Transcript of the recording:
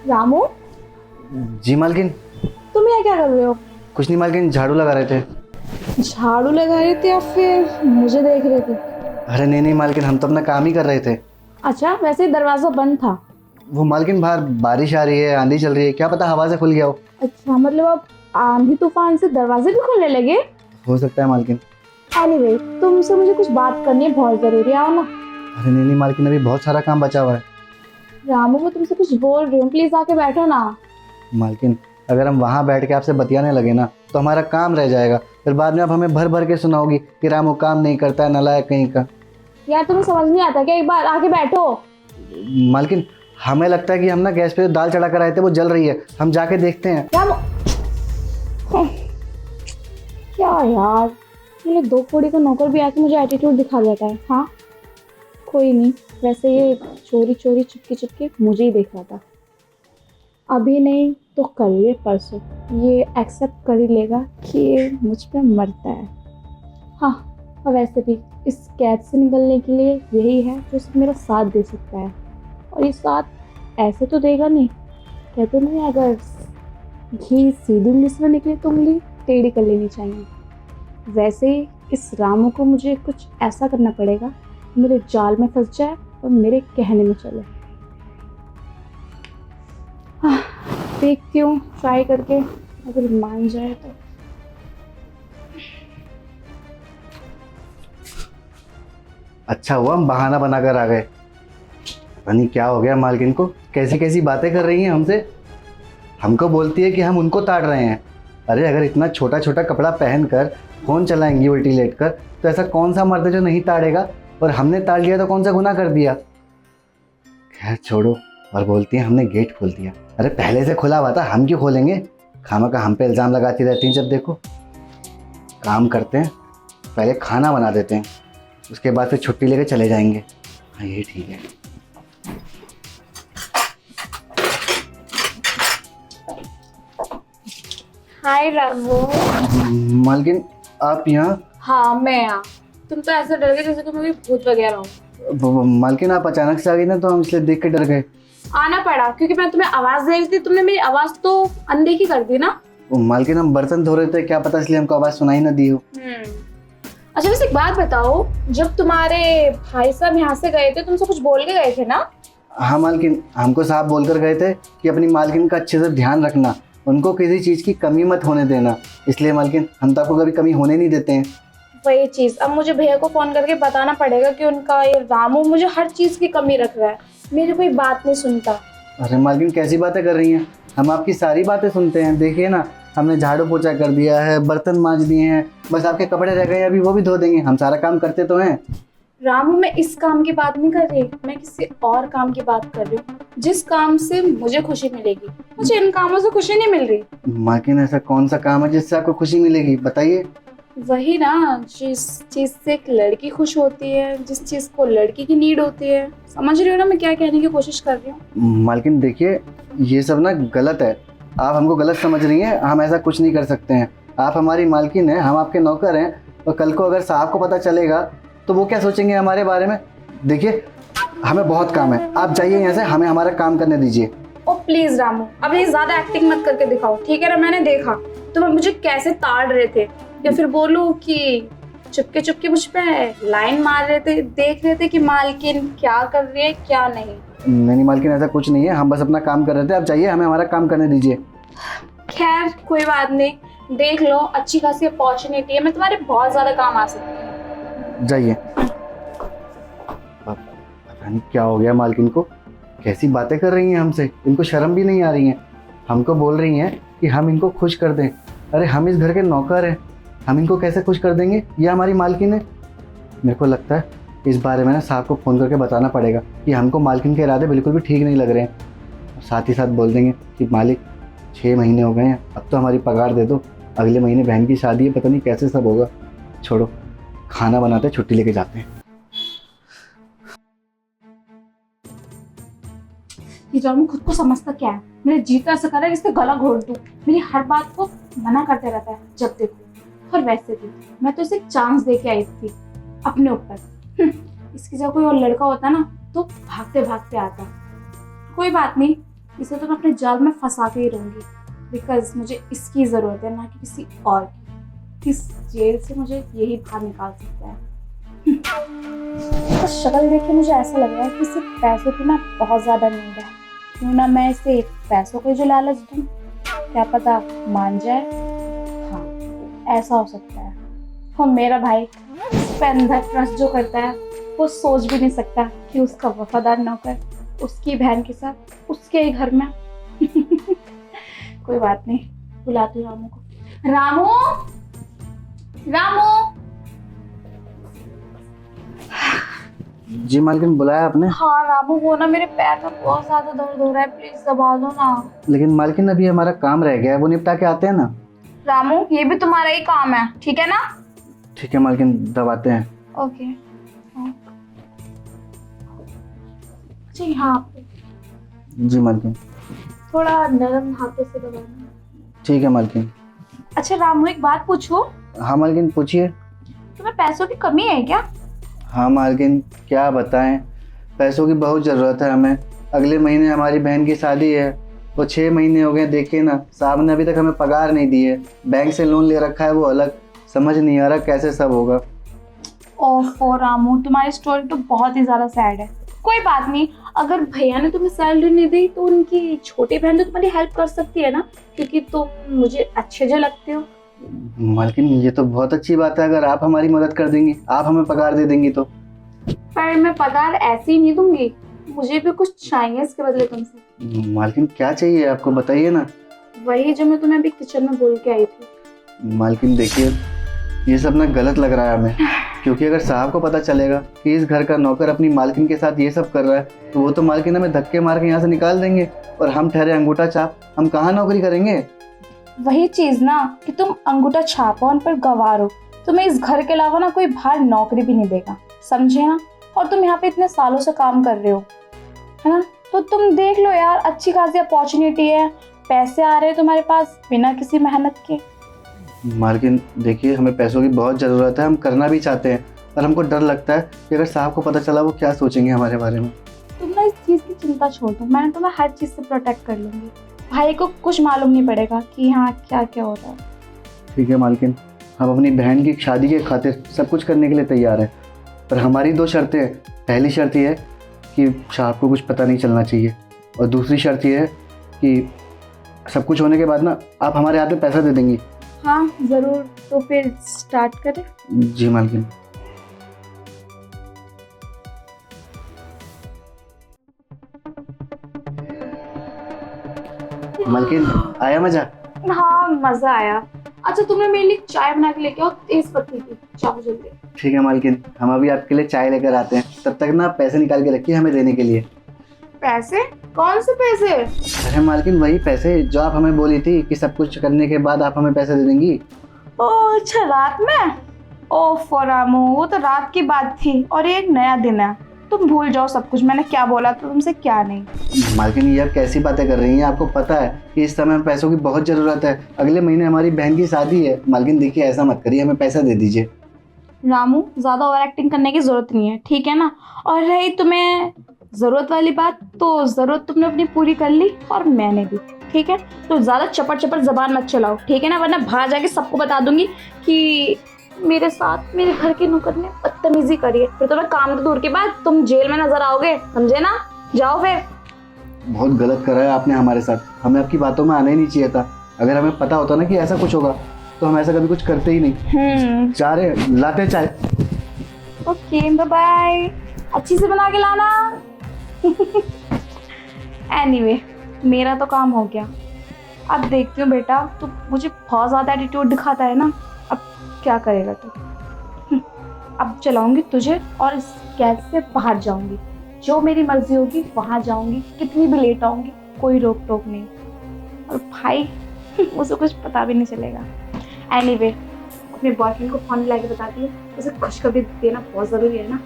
रामू, जी मालकिन। तुम यहाँ क्या कर रहे हो? कुछ नहीं मालकिन, झाड़ू लगा रहे थे। झाड़ू लगा रहे थे या फिर मुझे देख रहे थे? अरे नहीं नहीं मालकिन, हम तो अपना काम ही कर रहे थे। अच्छा, वैसे दरवाजा बंद था। वो मालकिन बाहर बारिश आ रही है, आंधी चल रही है, क्या पता हवा से खुल गया हो। अच्छा, मतलब अब आंधी तूफान से दरवाजे भी खुलने लगे? हो सकता है मालकिन। एनीवे, तुमसे मुझे कुछ बात करनी है, बहुत जरूरी है, आओ ना। अरे नहीं नहीं मालकिन, अभी बहुत सारा काम बचा हुआ है। रामू, मैं तुमसे कुछ बोल रही हूँ, प्लीज आके बैठो ना। मालकिन अगर हम वहाँ बैठ के आपसे बतियाने लगे ना तो हमारा काम रह जाएगा। फिर बाद में आप हमें भर भर के सुनाओगी कि रामू काम नहीं करता है, नालायक कहीं का। यार, तुम्हें समझ नहीं आता क्या? एक बार आके बैठो। मालकिन हमें लगता है कि हम ना गैस पे दाल चढ़ा कर आए थे, वो जल रही है, हम जाके देखते हैं। रामू, क्या यार, ये दो कोड़ी का नौकर भी आके मुझे एटीट्यूड दिखा देता है। हाँ, कोई नहीं, वैसे ये चोरी चोरी चुपके चुपके मुझे ही देख रहा था। अभी नहीं तो कल या परसों ये एक्सेप्ट कर ही लेगा कि ये मुझ पे मरता है। हाँ, और वैसे भी इस कैद से निकलने के लिए यही है जो सिर्फ मेरा साथ दे सकता है। और ये साथ ऐसे तो देगा नहीं, कहते नहीं, अगर घी सीधी उंगली से निकले तो उंगली टेढ़ी कर लेनी चाहिए। वैसे ही इस रामू को मुझे कुछ ऐसा करना पड़ेगा, मेरे जाल में फंस जाए और मेरे कहने में चले। देखती हूँ ट्राई करके, अगर मान जाए तो। अच्छा हुआ हम बहाना बनाकर आ गए। पता नहीं क्या हो गया मालकिन को, कैसी कैसी बातें कर रही हैं हमसे। हमको बोलती है कि हम उनको ताड़ रहे हैं। अरे अगर इतना छोटा छोटा कपड़ा पहनकर फ़ोन चलाएंगी उल्टी लेट कर, तो ऐसा कौन सा मर्द है जो नहीं ताड़ेगा। और हमने ताड़ लिया तो कौन सा गुनाह कर दिया। खैर छोड़ो। और बोलती है हमने गेट खोल दिया। अरे पहले से खुला हुआ था, हम क्यों खोलेंगे। खामा हम पे इल्ज़ाम लगाती रहती हैं। जब देखो, काम करते हैं, पहले खाना बना देते हैं, उसके बाद फिर छुट्टी लेके चले जाएंगे। हाँ ये ठीक है। हाय रामू। मालकिन आप यहाँ? हाँ, मैं यहाँ। तुम तो ऐसे डर गए जैसे कि मैं कोई भूत वगैरह हूँ। मालकिन आप अचानक से आ गई ना, तो हम इसलिए देख के डर गए। आना पड़ा क्योंकि मैं तुम्हें आवाज दे रही थी, तुमने मेरी आवाज तो अनदेखी कर दी ना। मालकिन हम बर्तन धो रहे थे, क्या पता इसलिए हमको आवाज़ सुनाई ना दी हो। अच्छा, वैसे एक बात बताओ, जब तुम्हारे भाई साहब यहाँ से गए थे तुमसे कुछ बोल के गए थे ना? हाँ मालकिन, हमको साहब बोलकर गए थे कि अपनी मालकिन का अच्छे से ध्यान रखना, उनको किसी चीज़ की कमी मत होने देना। इसलिए मालकिन हम तो आपको कभी कमी होने नहीं देते हैं। वही चीज, अब मुझे भैया को फोन करके बताना पड़ेगा कि उनका ये रामू मुझे हर चीज की कमी रख रहा है, मेरी कोई बात नहीं सुनता। अरे मालकिन कैसी बातें कर रही हैं, हम आपकी सारी बातें सुनते हैं। देखिए ना, हमने झाड़ू पोछा कर दिया है, बर्तन मांज दिए हैं, बस आपके कपड़े रह गए हैं, अभी वो भी धो देंगे। हम सारा काम करते तो हैं। रामू, मैं इस काम की बात नहीं कर रही, मैं किसी और काम की बात कर रही हूँ, जिस काम से मुझे खुशी मिलेगी। मुझे इन कामों से खुशी नहीं मिल रही। मालकिन ऐसा कौन सा काम है जिससे आपको खुशी मिलेगी, बताइए। वही ना, जिस चीज से एक लड़की खुश होती है, जिस चीज को लड़की की नीड होती है। समझ रही हो ना मैं क्या कहने की कोशिश कर रही हूँ? मालकिन देखिए, ये सब ना गलत है। आप हमको गलत समझ रही हैं, हम ऐसा कुछ नहीं कर सकते हैं। आप हमारी मालकिन हैं, हम आपके नौकर हैं। और कल को अगर साहब को पता चलेगा तो वो क्या सोचेंगे हमारे बारे में। देखिए हमें बहुत काम है, आप जाइए यहाँ से, हमें हमारा काम करने दीजिए। ओ प्लीज रामू, अब ये ज्यादा एक्टिंग मत करके दिखाओ, ठीक है ना? मैंने देखा तुम मुझे कैसे ताड़ रहे थे, या फिर बोलूं कि चुपके चुपके मुझ पे लाइन मार रहे थे, देख रहे थे कि मालकिन क्या कर रही है क्या नहीं। नहीं मालकिन, ऐसा कुछ नहीं है, हम बस अपना काम कर रहे थे। आप जाइए, हमें हमारा काम करने दीजिए। खैर कोई बात नहीं, देख लो, अच्छी खासी अपॉर्चुनिटी है, मैं तुम्हारे बहुत ज्यादा काम आ सकती हूँ। जाइए। पता नहीं क्या हो गया मालकिन को, कैसी बातें कर रही हैं हमसे, इनको शर्म भी नहीं आ रही हैं। हमको बोल रही हैं कि हम इनको खुश कर दें। अरे हम इस घर के नौकर हैं, हम इनको कैसे खुश कर देंगे, ये हमारी मालकिन है। मेरे को लगता है इस बारे में ना साहब को फ़ोन करके बताना पड़ेगा कि हमको मालकिन के इरादे बिल्कुल भी ठीक नहीं लग रहे हैं। साथ ही साथ बोल देंगे कि मालिक 6 महीने हो गए हैं, अब तो हमारी पगार दे दो, अगले महीने बहन की शादी है, पता नहीं कैसे सब होगा। छोड़ो, खाना बनाते, छुट्टी लेके जाते हैं। ये रामू खुद को समझता क्या है? मेरे जीता ऐसा कर रहा है इससे गला घोट दूं। मेरी हर बात को मना करते रहता है जब देखो। और वैसे भी मैं तो इसे चांस दे के आई थी अपने ऊपर। इसकी जगह कोई और लड़का होता ना तो भागते भागते आता। कोई बात नहीं, इसे तो मैं अपने जाल में फंसा के ही रहूंगी, बिकॉज मुझे इसकी ज़रूरत है, ना कि किसी और की। इस जेल से मुझे यही बाहर निकाल सकता है। तो शक्ल देख के मुझे ऐसा लग रहा है कि इसे पैसों की ना बहुत ज़्यादा नीड है। क्यों ना मैं इसे पैसों के जो लालच दूँ, क्या पता मान जाए। हाँ, ऐसा हो सकता है। और मेरा भाई इस पे अंधा ट्रस्ट जो करता है, वो सोच भी नहीं सकता कि उसका वफादार नौकर उसकी बहन के साथ उसके ही घर में। कोई बात नहीं, बुलाती हूँ रामू को। रामू, रामू। जी मालकिन, बुलाया आपने? हाँ रामू, वो ना मेरे पैर में बहुत ज्यादा दर्द हो रहा है, प्लीज दबा दो ना। लेकिन मालकिन अभी हमारा काम रह गया है, वो निपटा के आते हैं ना। रामू, ये भी तुम्हारा ही काम है, ठीक है ना? ठीक है मालकिन, दबाते हैं। ओके। जी हाँ, जी मालकिन। थोड़ा नरम हाथों से दबाना। ठीक है मालकिन। अच्छा रामू, एक बात पूछूं? हाँ मालकिन, पूछिए। तुम्हें पैसों की कमी है क्या? हाँ मालकिन, क्या बताएं, पैसों की बहुत ज़रूरत है हमें। अगले महीने हमारी बहन की शादी है। वो 6 महीने हो गए, देखिए ना, साहब ने अभी तक हमें पगार नहीं दी है। बैंक से लोन ले रखा है वो अलग। समझ नहीं आ रहा कैसे सब होगा। ओफो रामू, तुम्हारी स्टोरी तो बहुत ही ज्यादा सैड है। कोई बात नहीं, अगर भैया ने तुम्हें सैलरी नहीं दी तो उनकी छोटी बहन तो तुम्हारी हेल्प कर सकती है ना, क्योंकि तुम मुझे अच्छे जो लगते हो। मालकिन ये तो बहुत अच्छी बात है, अगर आप हमारी मदद कर देंगी, आप हमें पगार दे देंगी तो। पर मैं पगार ऐसे ही नहीं दूंगी, मुझे भी कुछ चाहिए इसके बदले तुमसे। मालकिन क्या चाहिए आपको, बताइए ना। वही जो मैं तुम्हें अभी किचन में बोल के आई थी। मालकिन देखिए, ये सब ना गलत लग रहा है हमें, क्योंकि अगर साहब को पता चलेगा कि इस घर का नौकर अपनी मालकिन के साथ ये सब कर रहा है, तो वो तो मालकिन हमें धक्के मार के यहाँ से निकाल देंगे, और हम ठहरे अंगूठा छाप, हम कहाँ नौकरी करेंगे। वही चीज ना कि तुम अंगूठा छापो, उन पर गवार हो। तुम्हें इस घर के अलावा ना कोई बाहर नौकरी भी नहीं देगा, समझे ना? और तुम यहाँ पे इतने सालों से काम कर रहे हो, है ना? तो तुम देख लो यार, अच्छी खासी अपॉर्चुनिटी है, पैसे आ रहे हैं तुम्हारे पास बिना किसी मेहनत के। मालकिन देखिए, हमें पैसों की बहुत ज़रूरत है, हम करना भी चाहते हैं, पर हमको डर लगता है कि अगर साहब को पता चला वो क्या सोचेंगे हमारे बारे में। तुम ना इस चीज की चिंता छोड़ दो, मैं तुम्हें हर चीज से प्रोटेक्ट कर लूंगी। भाई को कुछ मालूम नहीं पड़ेगा कि हाँ क्या क्या हो रहा है। ठीक है मालकिन, हम अपनी बहन की शादी के खातिर सब कुछ करने के लिए तैयार हैं, पर हमारी 2 शर्तें हैं। पहली शर्त ये है कि साहब को कुछ पता नहीं चलना चाहिए, और दूसरी शर्त ये है कि सब कुछ होने के बाद ना आप हमारे हाथ में पैसा दे देंगी। हाँ जरूर, तो फिर स्टार्ट करें। जी मालकिन। मालकिन आया मजा? हाँ मजा आया। अच्छा तुमने मेरे लिए चाय बना के लेके आओ, तेज पत्ती की, जाओ जल्दी। ठीक है मालकिन, हम अभी आपके लिए चाय लेकर आते हैं, तब तक ना पैसे निकाल के रखिए हमें देने के लिए। पैसे? कौन से पैसे? अरे मालकिन, वही पैसे जो आप हमें बोली थी कि सब कुछ करने के बाद आप हमें पैसे दे देंगी। ओ अच्छा, रात में? ओफो रामू, वो तो रात की बात थी और ये एक नया दिन है। तुम भूल जाओ सब कुछ, मैंने क्या बोला था तुमसे क्या नहीं। मालकिन ये आप कैसी बातें कर रही हैं? आपको पता है कि इस समय पैसों की बहुत ज़रूरत है, अगले महीने हमारी बहन की शादी है। मालकिन देखिए, ऐसा मत करिए, हमें पैसा दे दीजिए। रामू, ज्यादा ओवर एक्टिंग करने की जरूरत नहीं है, ठीक है ना? और रही तुम्हें जरूरत वाली बात, तो जरूरत तुमने अपनी पूरी कर ली और मैंने भी, ठीक है? तो ज्यादा चपड़ चपड़ जबान मत चलाओ, ठीक है ना? वरना बाहर जाके सबको बता दूंगी कि मेरे साथ मेरे घर के नौकर ने बदतमीजी करी है, फिर तुम्हें काम तो दूर की बात तुम जेल में नजर आओगे, समझे ना? जाओ फिर। बहुत गलत करा है आपने हमारे साथ, हमें आपकी बातों में आना ही नहीं चाहिए था। अगर हमें पता होता ना कि ऐसा कुछ होगा तो हम ऐसा कभी कुछ करते ही नहीं। जा रहे, लाते चाय। ओके बाय बाय, अच्छी से बना के लाना। एनीवे, मेरा तो काम हो गया। अब देखती हूँ बेटा, तू मुझे बहुत ज़्यादा एटीट्यूड दिखाता है ना, अब क्या करेगा तू? अब चलाऊंगी तुझे और इस कैद से बाहर जाऊंगी, जो मेरी मर्जी होगी वहाँ जाऊंगी, कितनी भी लेट आऊंगी, कोई रोक टोक नहीं। और भाई उसे कुछ पता भी नहीं चलेगा। एनीवे, अपने बॉयफ्रेंड को फोन लगा के बताती है, उसे खुशखबरी देना बहुत ज़रूरी है ना।